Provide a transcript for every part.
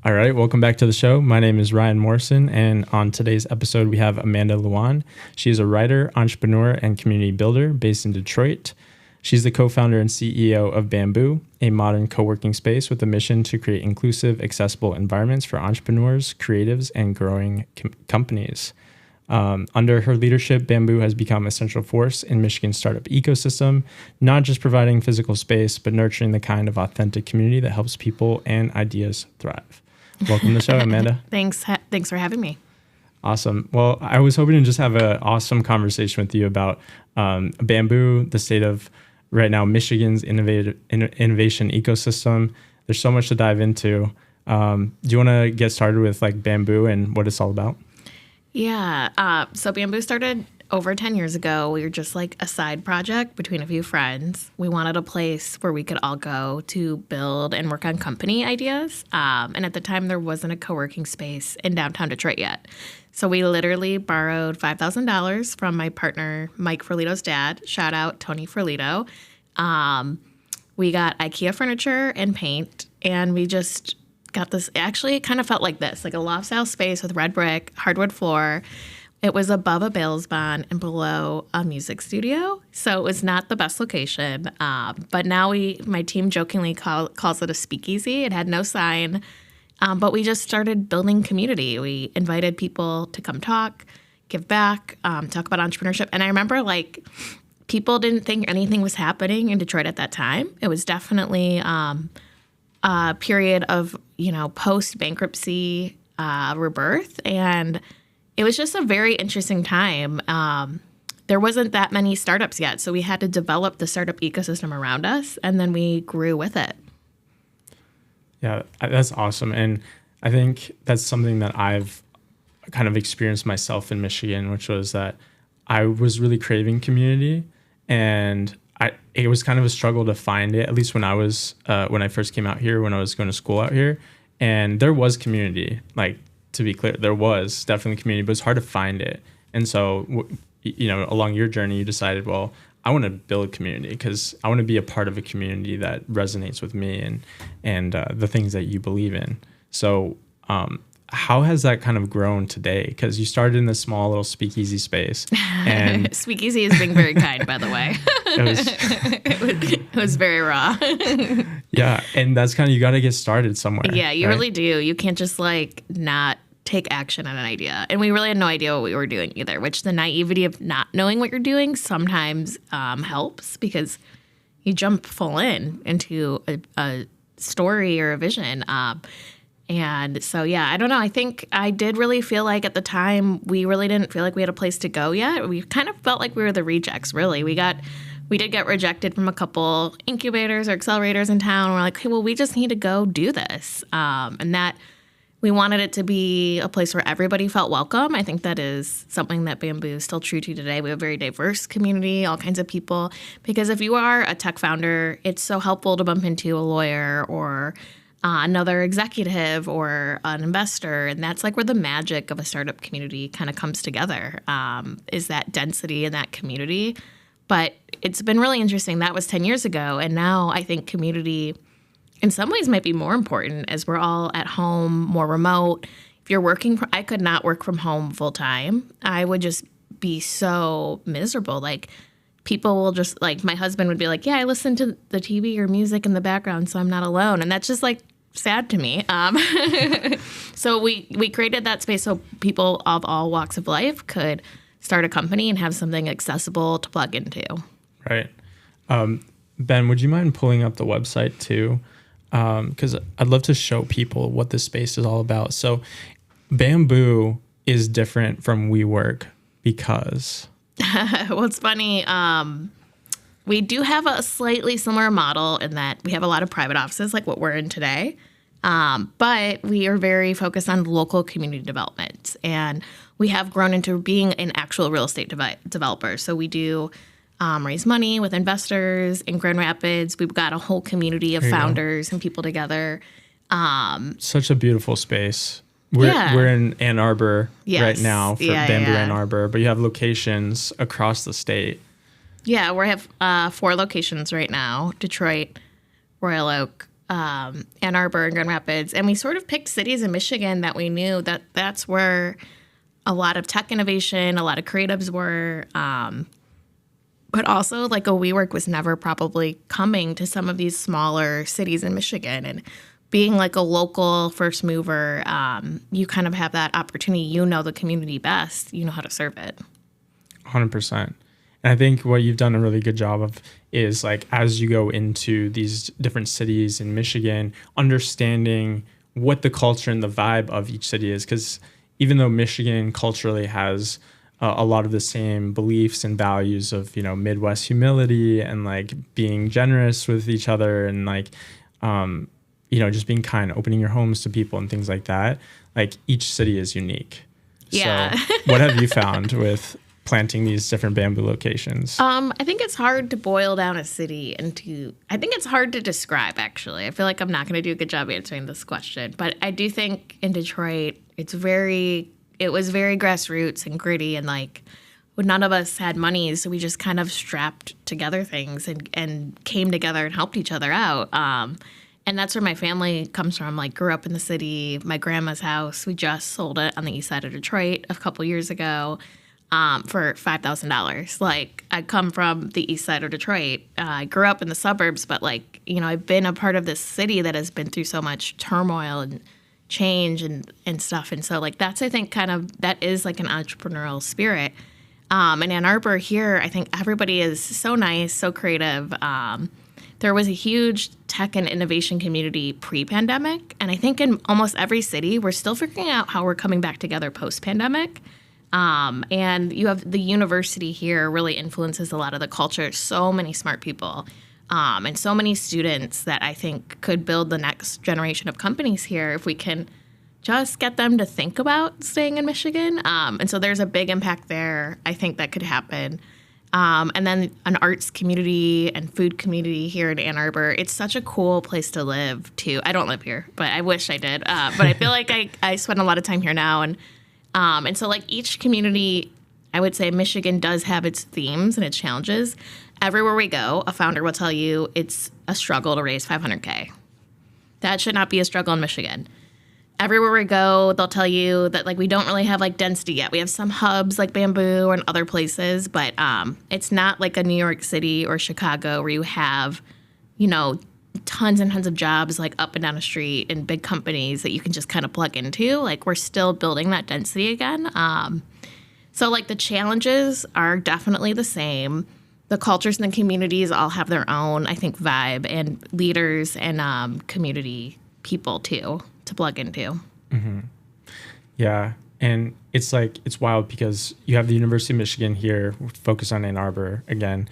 All right, welcome back to the show. My name is Ryan Morrison, and on today's episode, we have Amanda Lewan. She is a writer, entrepreneur, and community builder based in Detroit. She's the co-founder and CEO of Bamboo, a modern co-working space with a mission to create inclusive, accessible environments for entrepreneurs, creatives, and growing companies. Under her leadership, Bamboo has become a central force in Michigan's startup ecosystem, not just providing physical space, but nurturing the kind of authentic community that helps people and ideas thrive. Welcome to the show, Amanda. Thanks for having me. Awesome. Well, I was hoping to just have an awesome conversation with you about Bamboo, the state of right now Michigan's innovation ecosystem. There's so much to dive into. Do you want to get started with like Bamboo and what it's all about? Yeah. So Bamboo started over 10 years ago. We were just like a side project between a few friends. We wanted a place where we could all go to build and work on company ideas. And at the time, there wasn't a co-working space in downtown Detroit yet. So we literally borrowed $5,000 from my partner, Mike Ferlito's dad. Shout out Tony Ferlito. We got IKEA furniture and paint, and we just got this. Actually, it kind of felt like this, like a loft-style space with red brick, hardwood floor. It was above a bail's bond and below a music studio, so it was not the best location. But now my team jokingly calls it a speakeasy. It had no sign, but we just started building community. We invited people to come talk, give back, talk about entrepreneurship. And I remember like people didn't think anything was happening in Detroit at that time. It was definitely a period of post-bankruptcy rebirth, and it was just a very interesting time. There wasn't that many startups yet, so we had to develop the startup ecosystem around us, and then we grew with it. Yeah, that's awesome. And I think that's something that I've kind of experienced myself in Michigan, which was that I was really craving community, and it was kind of a struggle to find it, at least when I first came out here, when I was going to school out here. And there was community, like, to be clear, there was definitely community, but it's hard to find it. And so, along your journey, you decided, well, I want to build community because I want to be a part of a community that resonates with me and the things that you believe in. So how has that kind of grown today? Because you started in this small little speakeasy space. And Speakeasy is being very kind, by the way. It was very raw. Yeah, and that's kind of, you got to get started somewhere. Yeah, you right? really do. You can't just like not take action on an idea. And we really had no idea what we were doing either, which the naivety of not knowing what you're doing sometimes helps because you jump full into a story or a vision. And so, yeah, I don't know. I think I did really feel like at the time we really didn't feel like we had a place to go yet. We kind of felt like we were the rejects, really. We did get rejected from a couple incubators or accelerators in town. We're like, hey, well, we just need to go do this. And that we wanted it to be a place where everybody felt welcome. I think that is something that Bamboo is still true to today. We have a very diverse community, all kinds of people. Because if you are a tech founder, it's so helpful to bump into a lawyer or another executive or an investor. And that's like where the magic of a startup community kind of comes together, is that density in that community. But it's been really interesting. That was 10 years ago. And now I think community in some ways might be more important as we're all at home, more remote. If you're working, I could not work from home full time. I would just be so miserable. Like people will just like, my husband would be like, yeah, I listen to the TV or music in the background, so I'm not alone. And that's just like sad to me. So we created that space so people of all walks of life could start a company and have something accessible to plug into. Right. Ben, would you mind pulling up the website too? Because I'd love to show people what this space is all about. So Bamboo is different from WeWork because... Well, it's funny. We do have a slightly similar model in that we have a lot of private offices like what we're in today. But we are very focused on local community development. And we have grown into being an actual real estate developer. So we do raise money with investors in Grand Rapids. We've got a whole community of founders and people together. Such a beautiful space. We're in Ann Arbor right now for Bamboo Ann Arbor, but you have locations across the state. Yeah, we have 4 locations right now: Detroit, Royal Oak, Ann Arbor and Grand Rapids, and we sort of picked cities in Michigan that we knew that that's where a lot of tech innovation, a lot of creatives were, but also like a WeWork was never probably coming to some of these smaller cities in Michigan. And being like a local first mover, you kind of have that opportunity. You know the community best. You know how to serve it. 100%. And I think what you've done a really good job of is like as you go into these different cities in Michigan, understanding what the culture and the vibe of each city is. Because even though Michigan culturally has a lot of the same beliefs and values of, you know, Midwest humility and like being generous with each other and like, you know, just being kind, opening your homes to people and things like that. Like each city is unique. Yeah. So what have you found with planting these different bamboo locations? I think it's hard to boil down a city into, I think it's hard to describe, actually. I feel like I'm not going to do a good job answering this question. But I do think in Detroit, it was very grassroots and gritty, and like none of us had money, so we just kind of strapped together things and came together and helped each other out. And that's where my family comes from. Like, grew up in the city. My grandma's house, we just sold it on the east side of Detroit a couple years ago for $5,000. Like, I come from the east side of Detroit. I grew up in the suburbs, but like, you know, I've been a part of this city that has been through so much turmoil and change and stuff. And so like that's, I think, kind of, that is like an entrepreneurial spirit. In Ann Arbor here, I think everybody is so nice, so creative. There was a huge tech and innovation community pre-pandemic. And I think in almost every city, we're still figuring out how we're coming back together post-pandemic. And you have the university here really influences a lot of the culture. So many smart people. And so many students that I think could build the next generation of companies here if we can just get them to think about staying in Michigan. And so there's a big impact there, I think, that could happen. And then an arts community and food community here in Ann Arbor. It's such a cool place to live, too. I don't live here, but I wish I did. But I feel like I spend a lot of time here now. And so like each community, I would say Michigan does have its themes and its challenges. Everywhere we go, a founder will tell you it's a struggle to raise $500K. That should not be a struggle in Michigan. Everywhere we go, they'll tell you that like we don't really have like density yet. We have some hubs like Bamboo and other places, but it's not like a New York City or Chicago where you have, you know, tons and tons of jobs like up and down the street and big companies that you can just kind of plug into. Like we're still building that density again. So like the challenges are definitely the same. The cultures and the communities all have their own, I think, vibe and leaders and community people, too, to plug into. Mm-hmm. Yeah. And it's like, it's wild because you have the University of Michigan here, focused on Ann Arbor again,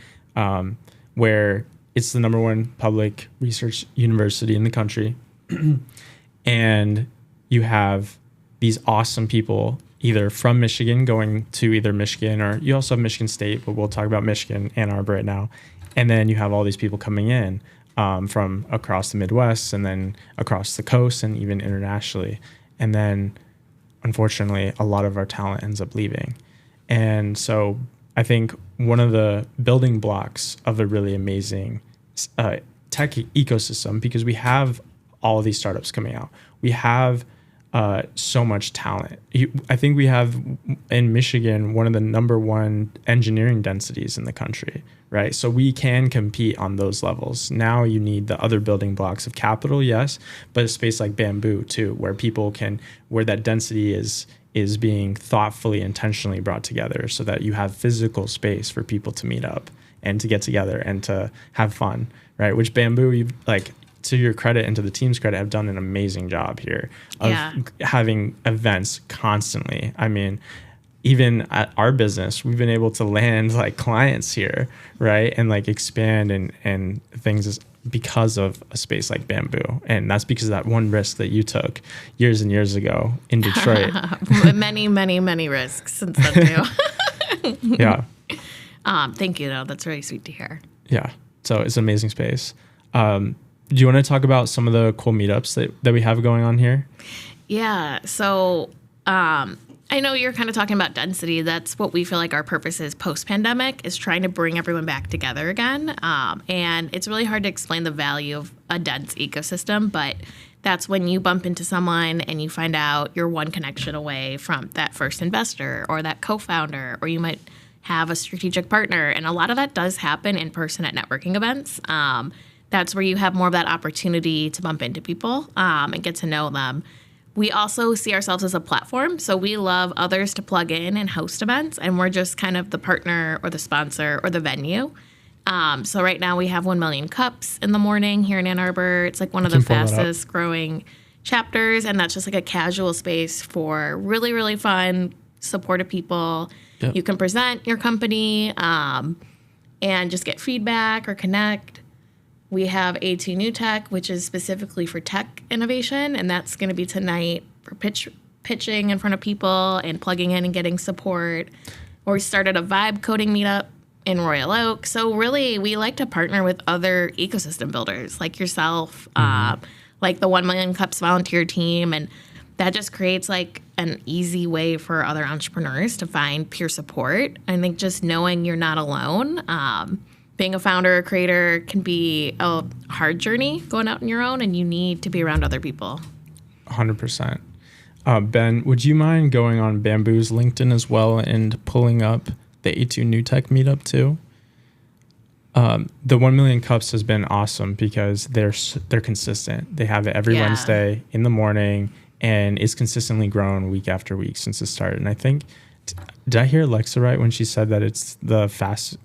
where it's the #1 public research university in the country. And you have these awesome people either from Michigan going to either Michigan, or you also have Michigan State, but we'll talk about Michigan, Ann Arbor right now. And then you have all these people coming in from across the Midwest and then across the coast and even internationally. And then, unfortunately, a lot of our talent ends up leaving. And so I think one of the building blocks of a really amazing tech ecosystem, because we have all of these startups coming out, we have so much talent. I think we have in Michigan one of the #1 engineering densities in the country, right? So we can compete on those levels. Now you need the other building blocks of capital, yes, but a space like Bamboo too, where people can, where that density is being thoughtfully, intentionally brought together so that you have physical space for people to meet up and to get together and to have fun, right? Which Bamboo, you like, to your credit and to the team's credit, have done an amazing job here of having events constantly. I mean, even at our business, we've been able to land like clients here, right? And like expand and things because of a space like Bamboo. And that's because of that one risk that you took years and years ago in Detroit. Many, many, many risks since then too. Yeah. Thank you though. That's very sweet to hear. Yeah. So it's an amazing space. Do you want to talk about some of the cool meetups that we have going on here? Yeah. So I know you're kind of talking about density. That's what we feel like our purpose is post-pandemic, is trying to bring everyone back together again. And it's really hard to explain the value of a dense ecosystem, but that's when you bump into someone and you find out you're one connection away from that first investor or that co-founder, or you might have a strategic partner. And a lot of that does happen in person at networking events. That's where you have more of that opportunity to bump into people and get to know them. We also see ourselves as a platform, so we love others to plug in and host events, and we're just kind of the partner or the sponsor or the venue. So right now we have 1 million cups in the morning here in Ann Arbor. It's like one of the fastest growing chapters, and that's just like a casual space for really, really fun, supportive people. Yep. You can present your company and just get feedback or connect. We have A2 New Tech, which is specifically for tech innovation, and that's going to be tonight for pitching in front of people and plugging in and getting support. Or we started a vibe coding meetup in Royal Oak. So really, we like to partner with other ecosystem builders like yourself, like the 1 Million Cups volunteer team, and that just creates like an easy way for other entrepreneurs to find peer support. I think just knowing you're not alone. Being a founder or creator can be a hard journey going out on your own, and you need to be around other people. 100%. Ben, would you mind going on Bamboo's LinkedIn as well and pulling up the A2 New Tech meetup too? The 1 Million Cups has been awesome because they're consistent. They have it every Wednesday in the morning, and it's consistently grown week after week since it started. And I think, did I hear Alexa right when she said that it's the fastest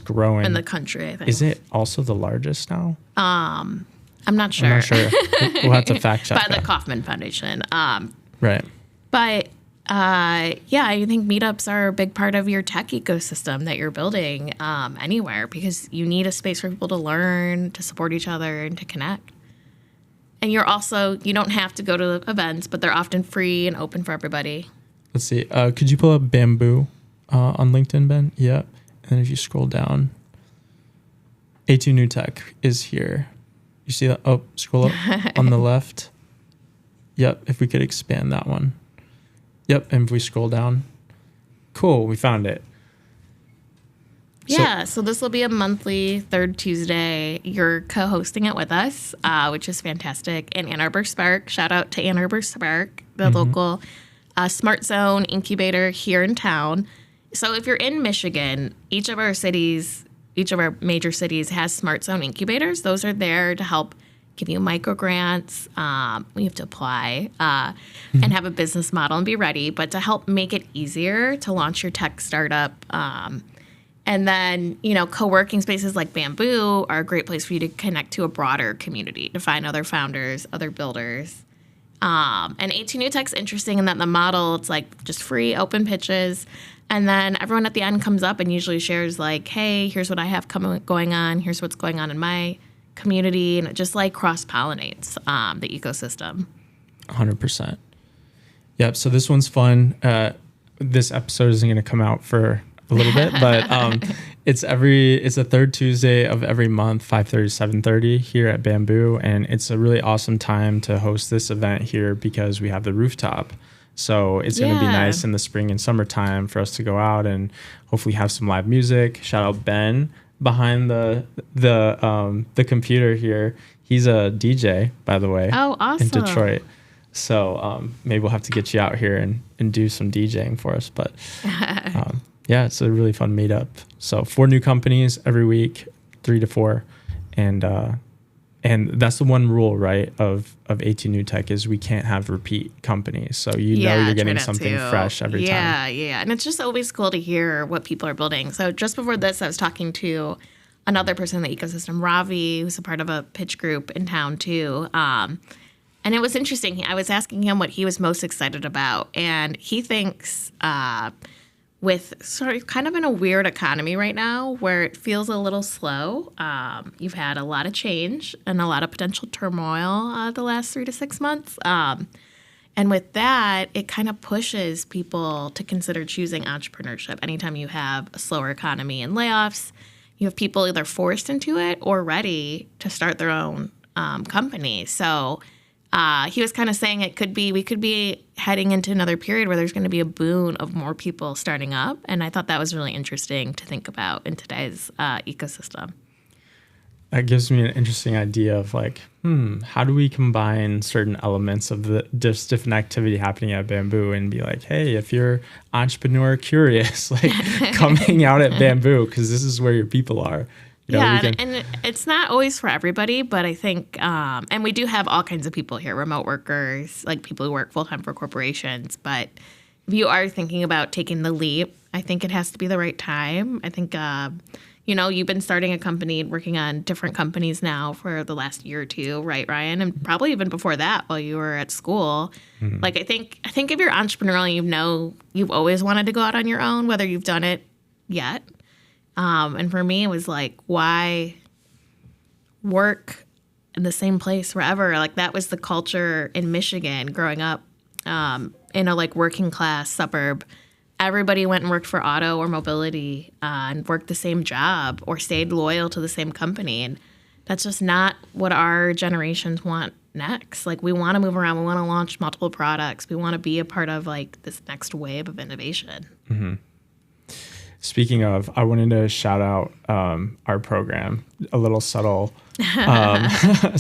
growing in the country, I think. Is it also the largest now? I'm not sure. I'm not sure. We'll have to fact check By the Kauffman Foundation. Right. But I think meetups are a big part of your tech ecosystem that you're building anywhere, because you need a space for people to learn, to support each other, and to connect. And you don't have to go to the events, but they're often free and open for everybody. Let's see. Could you pull up Bamboo on LinkedIn, Ben? Yep. And then if you scroll down, A2 New Tech is here. You see that? Oh, scroll up on the left. Yep. If we could expand that one. Yep. And if we scroll down. Cool. We found it. Yeah. So this will be a monthly third Tuesday. You're co-hosting it with us, which is fantastic. And Ann Arbor Spark. Shout out to Ann Arbor Spark, the local Smart Zone incubator here in town. So if you're in Michigan, each of our major cities has Smart Zone incubators. Those are there to help give you micro grants. We have to apply and have a business model and be ready, but to help make it easier to launch your tech startup. And then, co-working spaces like Bamboo are a great place for you to connect to a broader community, to find other founders, other builders. And A2 New Tech's interesting in that the model, it's like just free, open pitches. And then everyone at the end comes up and usually shares like, hey, here's what I have going on. Here's what's going on in my community. And it just like cross-pollinates the ecosystem. 100%. Yep. So this one's fun. This episode isn't going to come out for a little bit, but it's a third Tuesday of every month, 5:30 to 7:30 here at Bamboo. And it's a really awesome time to host this event here because we have the rooftop. So it's going to be nice in the spring and summertime for us to go out and hopefully have some live music. Shout out Ben behind the computer here. He's a DJ, by the way. Oh, awesome. In Detroit. So maybe we'll have to get you out here and do some DJing for us. But yeah, it's a really fun meetup. So 4 new companies every week, 3 to 4. And that's the one rule, right, of A2 New Tech is we can't have repeat companies. So you're getting something fresh every time. Yeah. And it's just always cool to hear what people are building. So just before this, I was talking to another person in the ecosystem, Ravi, who's a part of a pitch group in town too. And it was interesting. I was asking him what he was most excited about. And he thinks with sort of kind of in a weird economy right now where it feels a little slow. You've had a lot of change and a lot of potential turmoil the last 3 to 6 months. And with that, it kind of pushes people to consider choosing entrepreneurship. Anytime you have a slower economy and layoffs, you have people either forced into it or ready to start their own company. So he was kind of saying we could be heading into another period where there's going to be a boon of more people starting up. And I thought that was really interesting to think about in today's ecosystem. That gives me an interesting idea of like, how do we combine certain elements of the just different activity happening at Bamboo and be like, hey, if you're entrepreneur curious, like coming out at Bamboo, because this is where your people are. And it's not always for everybody, but I think, and we do have all kinds of people here, remote workers, like people who work full-time for corporations. But if you are thinking about taking the leap, I think it has to be the right time. I think, you've been starting a company and working on different companies now for the last year or two, right, Ryan? And probably even before that while you were at school. Mm-hmm. Like, I think if you're entrepreneurial, you've always wanted to go out on your own, whether you've done it yet. And for me, it was like, why work in the same place forever? Like, that was the culture in Michigan growing up in a like working class suburb. Everybody went and worked for auto or mobility and worked the same job or stayed loyal to the same company. And that's just not what our generations want next. Like, we want to move around. We want to launch multiple products. We want to be a part of like this next wave of innovation. Mm-hmm. Speaking of, I wanted to shout out our program, a little subtle, I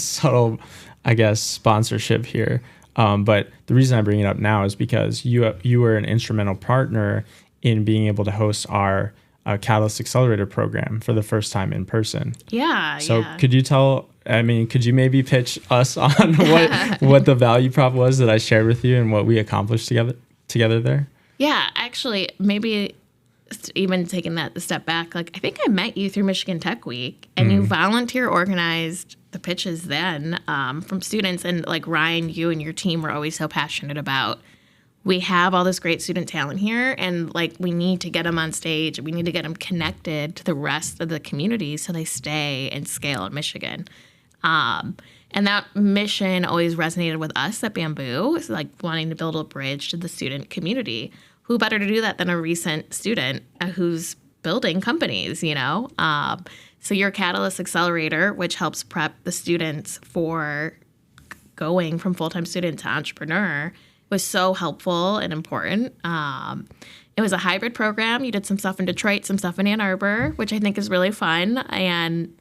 guess, sponsorship here. But the reason I bring it up now is because you were an instrumental partner in being able to host our Catalyst Accelerator program for the first time in person. Yeah. So could you maybe pitch us on what the value prop was that I shared with you and what we accomplished together there? Yeah, actually, maybe even taking that a step back, like I think I met you through Michigan Tech Week, and you volunteer organized the pitches then from students. And like Ryan, you and your team were always so passionate about, we have all this great student talent here, and like we need to get them on stage. We need to get them connected to the rest of the community so they stay and scale in Michigan. And that mission always resonated with us at Bamboo. It's like wanting to build a bridge to the student community. Who better to do that than a recent student who's building companies, So your Catalyst Accelerator, which helps prep the students for going from full-time student to entrepreneur, was so helpful and important. It was a hybrid program. You did some stuff in Detroit, some stuff in Ann Arbor, which I think is really fun. And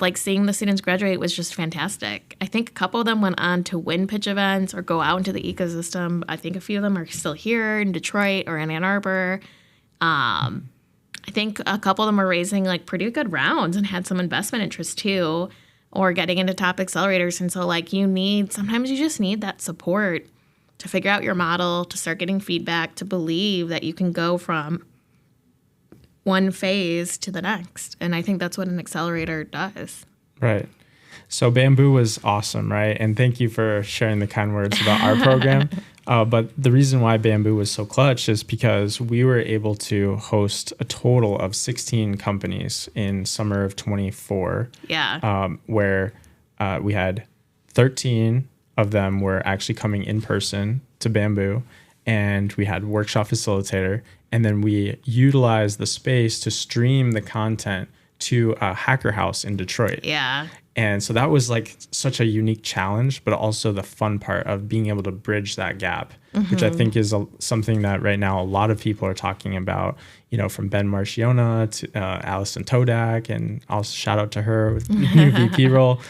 like seeing the students graduate was just fantastic. I think a couple of them went on to win pitch events or go out into the ecosystem. I think a few of them are still here in Detroit or in Ann Arbor. I think a couple of them are raising like pretty good rounds and had some investment interest too, or getting into top accelerators. And so like sometimes you just need that support to figure out your model, to start getting feedback, to believe that you can go from one phase to the next. And I think that's what an accelerator does. Right. So Bamboo was awesome, right? And thank you for sharing the kind words about our program. But the reason why Bamboo was so clutch is because we were able to host a total of 16 companies in summer of 24. Yeah. Where we had 13 of them were actually coming in person to Bamboo, and we had workshop facilitator. And then we utilized the space to stream the content to a hacker house in Detroit. Yeah. And so that was like such a unique challenge, but also the fun part of being able to bridge that gap, which I think is something that right now a lot of people are talking about, from Ben Marchiona to Allison Todak, and I'll shout out to her with new VP role.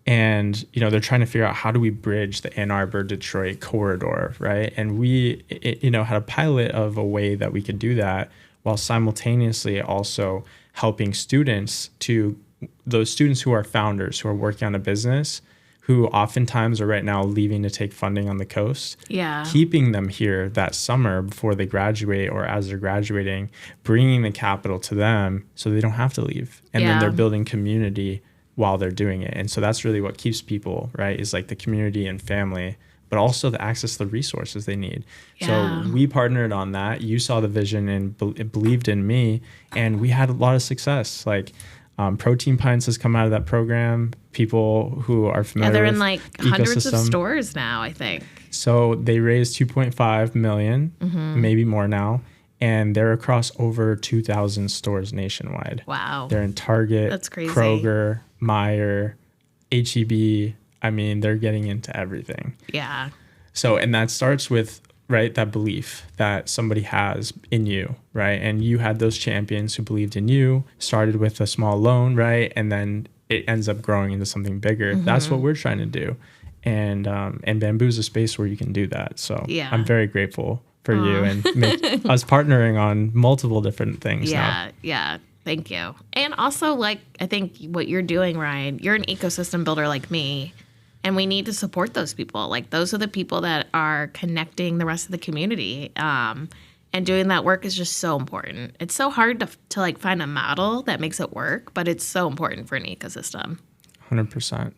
And, they're trying to figure out how do we bridge the Ann Arbor, Detroit corridor, right? And we, had a pilot of a way that we could do that while simultaneously also helping those students who are founders, who are working on a business, who oftentimes are right now leaving to take funding on the coast. Yeah. Keeping them here that summer before they graduate or as they're graduating, bringing the capital to them so they don't have to leave. And then they're building community while they're doing it. And so that's really what keeps people, right, is like the community and family, but also the access to the resources they need. Yeah. So we partnered on that. You saw the vision and believed in me, and we had a lot of success. Like Protein Pints has come out of that program. People who are familiar with they're in like hundreds of stores now, I think. So they raised $2.5 million, maybe more now. And they're across over 2,000 stores nationwide. Wow. They're in Target, That's crazy. Kroger, Meijer, H-E-B, I mean, they're getting into everything. Yeah. So, and that starts with, right, that belief that somebody has in you, right? And you had those champions who believed in you, started with a small loan, right? And then it ends up growing into something bigger. That's what we're trying to do. And Bamboo is a space where you can do that. So I'm very grateful for you and us partnering on multiple different things now. Yeah. Thank you. And also, like, I think what you're doing, Ryan, you're an ecosystem builder like me, and we need to support those people. Like, those are the people that are connecting the rest of the community. And doing that work is just so important. It's so hard to like find a model that makes it work, but it's so important for an ecosystem. 100%.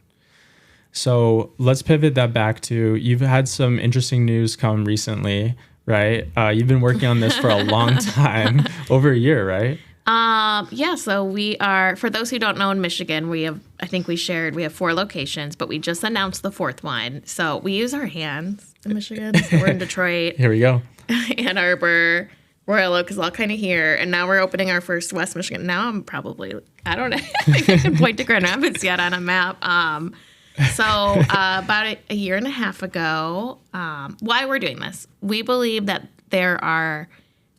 So let's pivot that back to, you've had some interesting news come recently, right? You've been working on this for a long time, over a year, right? Yeah, so we are, for those who don't know, in Michigan, we have 4 locations, but we just announced the 4th one. So we use our hands in Michigan. So we're in Detroit. Here we go. Ann Arbor, Royal Oak is all kind of here. And now we're opening our first West Michigan. Now I'm probably, I don't know, I can point to Grand Rapids yet on a map. So about a year and a half ago, why we're doing this, we believe that there are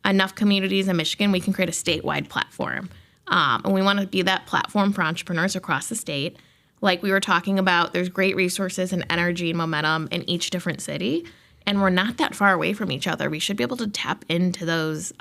enough communities in Michigan, we can create a statewide platform. And we want to be that platform for entrepreneurs across the state. Like we were talking about, there's great resources and energy and momentum in each different city. And we're not that far away from each other. We should be able to tap into those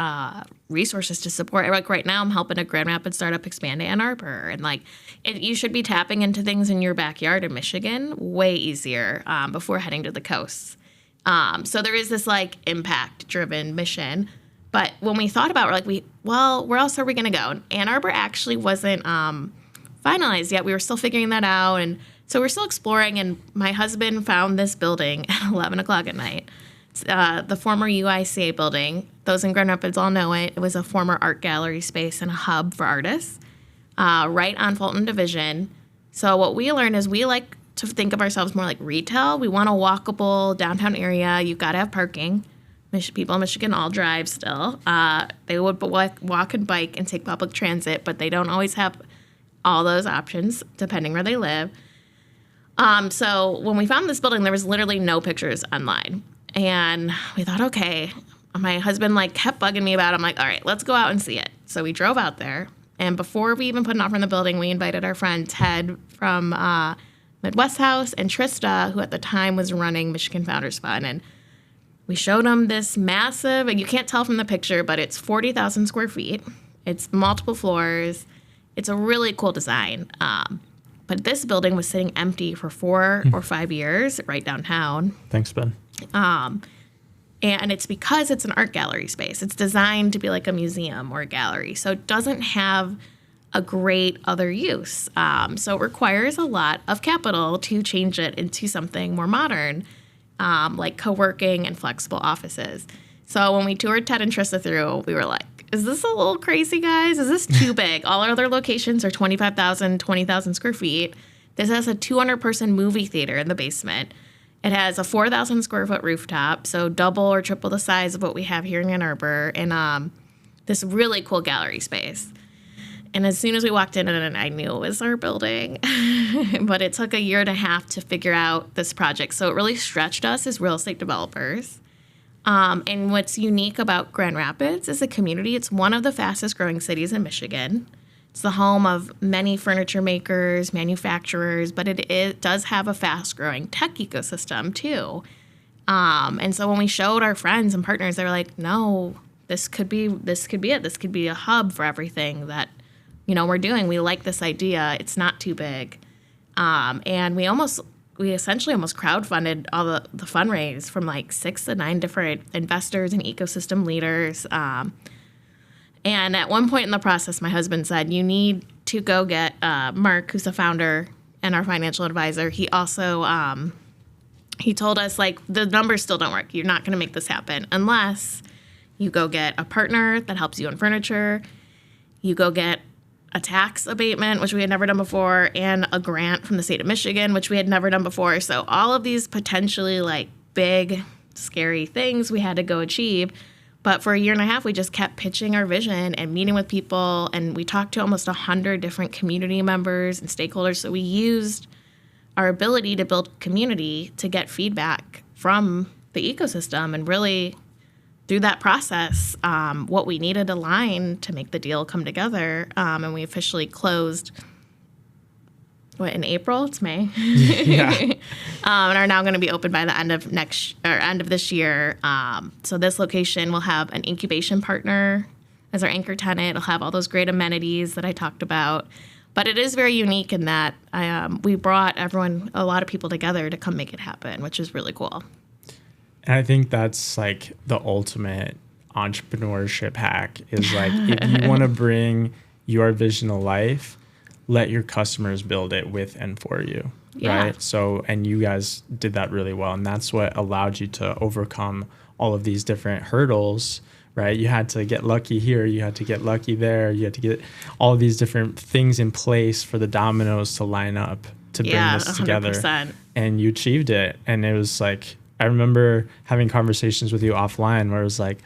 resources to support. Like right now, I'm helping a Grand Rapids startup expand to Ann Arbor. And like, you should be tapping into things in your backyard in Michigan way easier before heading to the coast. So there is this like impact-driven mission. But when we thought about it, we're like, where else are we going to go? And Ann Arbor actually wasn't finalized yet. We were still figuring that out. And so we're still exploring. And my husband found this building at 11 o'clock at night. It's, the former UICA building. Those in Grand Rapids all know it. It was a former art gallery space and a hub for artists right on Fulton Division. So what we learned is we like to think of ourselves more like retail. We want a walkable downtown area. You've got to have parking. People in Michigan all drive still. They would walk and bike and take public transit, but they don't always have all those options depending where they live. So when we found this building, there was literally no pictures online. And we thought, okay, my husband like kept bugging me about it. I'm like, all right, let's go out and see it. So we drove out there. And before we even put an offer in the building, we invited our friend Ted from Midwest House and Trista, who at the time was running Michigan Founders Fund. And we showed him this massive, and you can't tell from the picture, but it's 40,000 square feet. It's multiple floors. It's a really cool design. But this building was sitting empty for 4 or 5 years right downtown. Thanks, Ben. And it's because it's an art gallery space. It's designed to be like a museum or a gallery. So it doesn't have a great other use. So it requires a lot of capital to change it into something more modern, like co-working and flexible offices. So when we toured Ted and Trista through, we were like, is this a little crazy, guys? Is this too big? All our other locations are 25,000, 20,000 square feet. This has a 200-person movie theater in the basement. It has a 4,000 square foot rooftop, so double or triple the size of what we have here in Ann Arbor, and this really cool gallery space. And as soon as we walked in, and I knew it was our building, but it took a year and a half to figure out this project. So it really stretched us as real estate developers. And what's unique about Grand Rapids as a community, it's one of the fastest growing cities in Michigan. It's the home of many furniture makers, manufacturers, but it does have a fast growing tech ecosystem too. And so when we showed our friends and partners, they were like, no, this could be it. This could be a hub for everything that, we're doing. We like this idea. It's not too big. And we essentially almost crowdfunded all the fundraise from like 6 to 9 different investors and ecosystem leaders. And at one point in the process, my husband said, you need to go get Mark, who's the founder and our financial advisor. He also, he told us, like, the numbers still don't work. You're not going to make this happen unless you go get a partner that helps you on furniture. You go get a tax abatement, which we had never done before, and a grant from the state of Michigan, which we had never done before. So all of these potentially, like, big, scary things we had to go achieve. But for a year and a half, we just kept pitching our vision and meeting with people. And we talked to almost 100 different community members and stakeholders. So we used our ability to build community, to get feedback from the ecosystem, and really through that process, what we needed aligned to make the deal come together. And we officially closed, in April? It's May. Yeah. And are now going to be open by the end of this year. So this location will have an incubation partner as our anchor tenant. It'll have all those great amenities that I talked about. But it is very unique in that we brought a lot of people together to come make it happen, which is really cool. And I think that's like the ultimate entrepreneurship hack is like, if you want to bring your vision to life, let your customers build it with and for you. Yeah. Right. So, and you guys did that really well. And that's what allowed you to overcome all of these different hurdles. Right. You had to get lucky here. You had to get lucky there. You had to get all of these different things in place for the dominoes to line up to bring this 100%. together. And you achieved it. And it was like, I remember having conversations with you offline where it was like,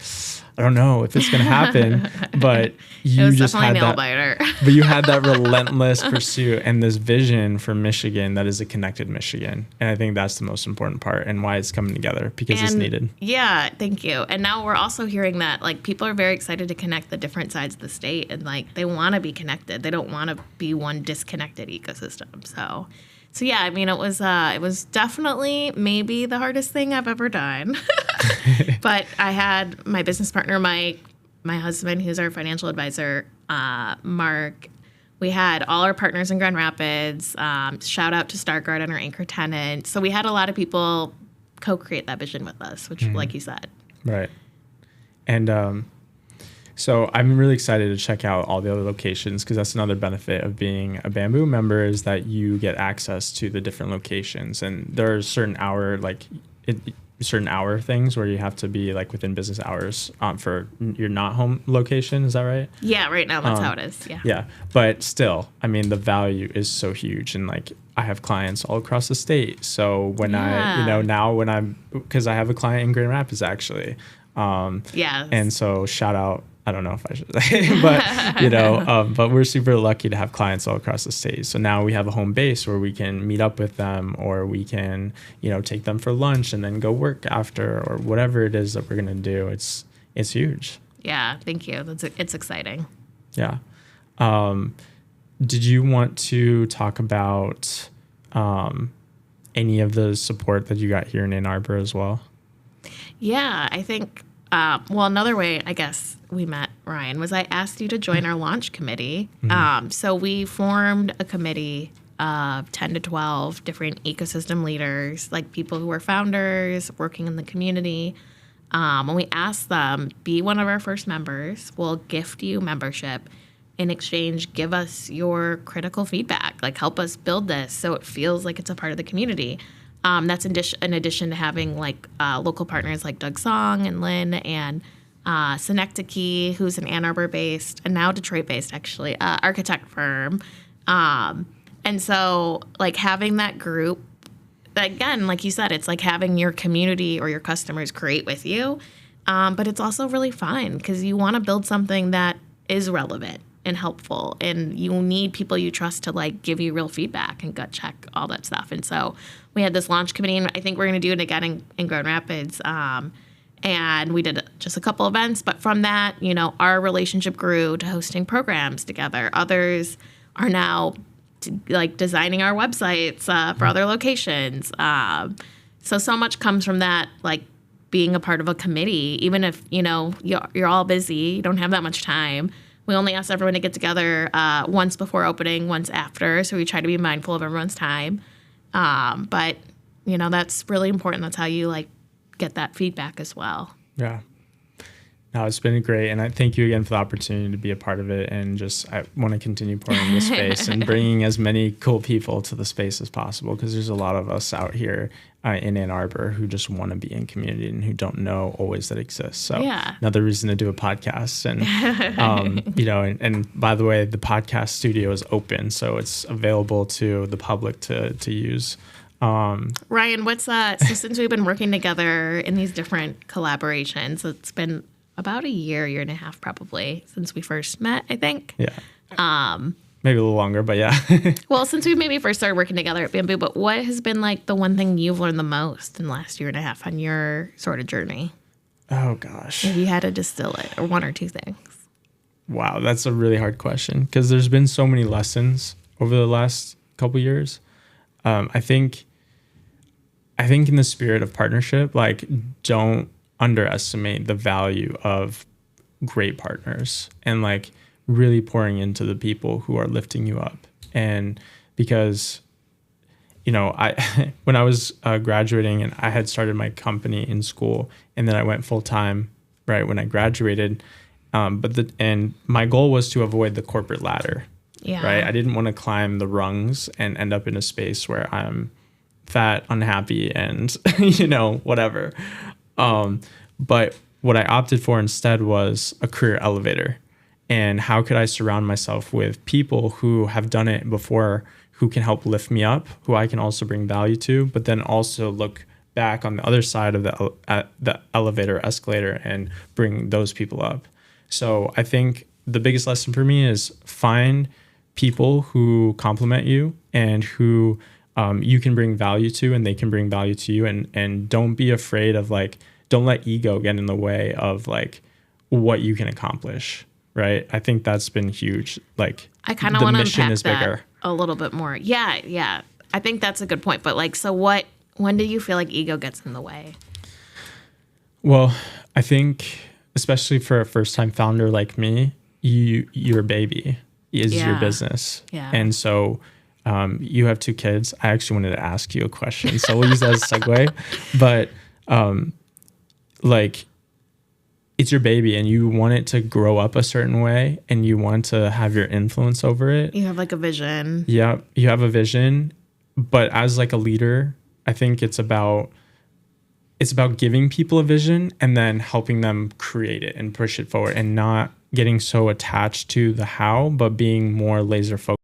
I don't know if it's going to happen, but you just had that, but you had that relentless pursuit and this vision for Michigan that is a connected Michigan. And I think that's the most important part and why it's coming together, because it's needed. Yeah, thank you. And now we're also hearing that like people are very excited to connect the different sides of the state, and like they want to be connected. They don't want to be one disconnected ecosystem. So yeah, I mean, it was definitely maybe the hardest thing I've ever done. But I had my business partner, Mike, my husband, who's our financial advisor, Mark. We had all our partners in Grand Rapids. Shout out to Star Garden, our anchor tenant. So we had a lot of people co-create that vision with us, which, like you said. Right. And so I'm really excited to check out all the other locations, because that's another benefit of being a Bamboo member is that you get access to the different locations. And there are certain hour things where you have to be like within business hours for your not home location. Is that right? Yeah, right now that's how it is. Yeah. Yeah. But still, I mean, the value is so huge. And like I have clients all across the state. So when because I have a client in Grand Rapids actually. Yeah. And so shout out, I don't know if I should say, but, but we're super lucky to have clients all across the state. So now we have a home base where we can meet up with them, or we can, take them for lunch and then go work after, or whatever it is that we're going to do. It's huge. Yeah. Thank you. It's exciting. Yeah. Did you want to talk about, any of the support that you got here in Ann Arbor as well? Yeah, I think, another way I guess we met, Ryan, was I asked you to join our launch committee. So we formed a committee of 10 to 12 different ecosystem leaders, like people who are founders working in the community. And we asked them, be one of our first members. We'll gift you membership. In exchange, give us your critical feedback, like help us build this so it feels like it's a part of the community. That's in addition to having like local partners like Doug Song and Lynn and Synecdoche, who's an Ann Arbor-based and now Detroit-based actually architect firm. And so like having that group, again, like you said, it's like having your community or your customers create with you. But it's also really fun because you want to build something that is relevant and helpful, and you need people you trust to like give you real feedback and gut check all that stuff. And so we had this launch committee, and I think we're going to do it again in Grand Rapids. And we did just a couple events, but from that, our relationship grew to hosting programs together. Others are now like designing our websites for other locations. So much comes from that, like being a part of a committee, even if, you're all busy, you don't have that much time. We only ask everyone to get together once before opening, once after. So we try to be mindful of everyone's time. But, that's really important. That's how you like get that feedback as well. Yeah. No, it's been great. And I thank you again for the opportunity to be a part of it. And I want to continue pouring in the space and bringing as many cool people to the space as possible, because there's a lot of us out here in Ann Arbor who just want to be in community and who don't know always that exists. So another reason to do a podcast. And, and by the way, the podcast studio is open, so it's available to the public to use. Ryan, what's that? So since we've been working together in these different collaborations, it's been about a year and a half probably since we first met, I think. Yeah. maybe a little longer, but yeah. Well, since we maybe first started working together at Bamboo, but what has been like the one thing you've learned the most in the last year and a half on your sort of journey? Oh gosh. If you had to distill it, or one or two things. Wow, that's a really hard question because there's been so many lessons over the last couple years. I think in the spirit of partnership, like, don't underestimate the value of great partners and like really pouring into the people who are lifting you up. And because, I when I was graduating and I had started my company in school, and then I went full time right when I graduated. And my goal was to avoid the corporate ladder. Yeah. Right. I didn't want to climb the rungs and end up in a space where I'm fat, unhappy, and whatever. But what I opted for instead was a career elevator. And how could I surround myself with people who have done it before, who can help lift me up, who I can also bring value to, but then also look back on the other side of the elevator, escalator, and bring those people up. So I think the biggest lesson for me is find people who complement you and who you can bring value to, and they can bring value to you. And don't be afraid of don't let ego get in the way of what you can accomplish. Right. I think that's been huge. I kind of want to unpack that a little bit more. Yeah. Yeah. I think that's a good point. But when do you feel like ego gets in the way? Well, I think especially for a first time founder like me, your baby is your business. Yeah. And so you have 2 kids. I actually wanted to ask you a question, so we'll use that as a segue. But it's your baby and you want it to grow up a certain way and you want to have your influence over it. You have a vision. Yeah, you have a vision. But as a leader, I think it's about giving people a vision and then helping them create it and push it forward, and not getting so attached to the how, but being more laser focused